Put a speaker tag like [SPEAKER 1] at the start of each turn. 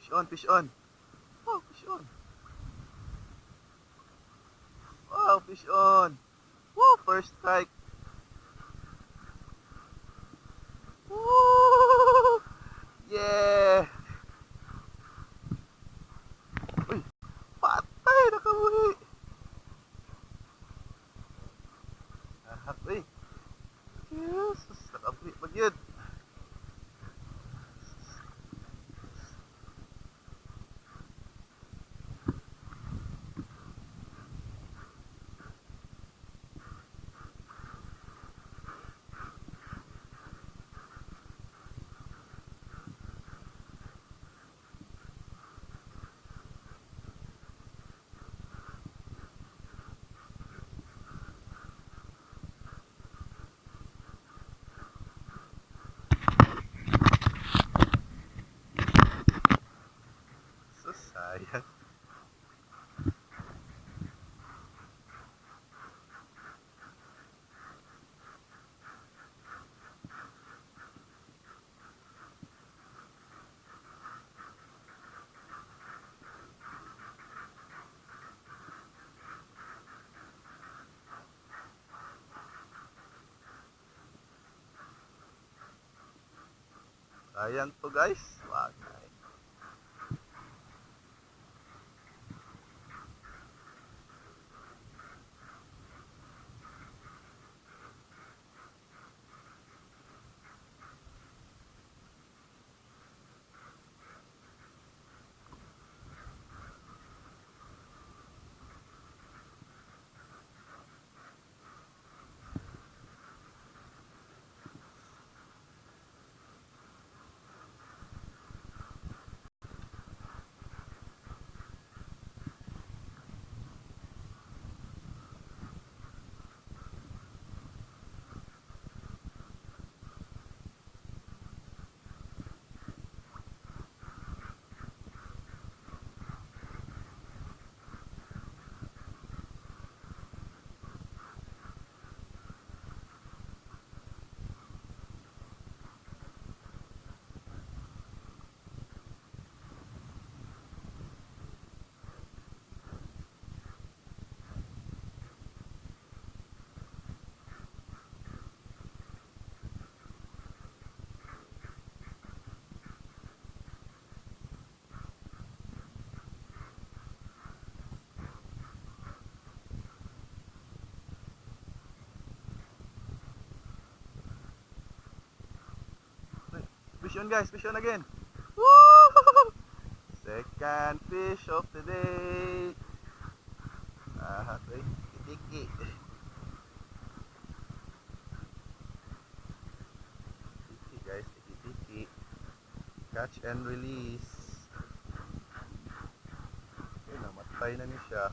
[SPEAKER 1] Fish on, fish on. Oh, fish on. Wow, fish on. Woo, first strike. Woo! Yeah! Uy, patay, nakabuhi. Uy, yes, nakabuhi pag yun. So sayang. Sayang to guys. Wag. Fish on guys, fish on again. Woo! Second fish of the day. Okay. Tiki. Tiki guys, tiki. Catch and release. Okay, namatay na niya siya.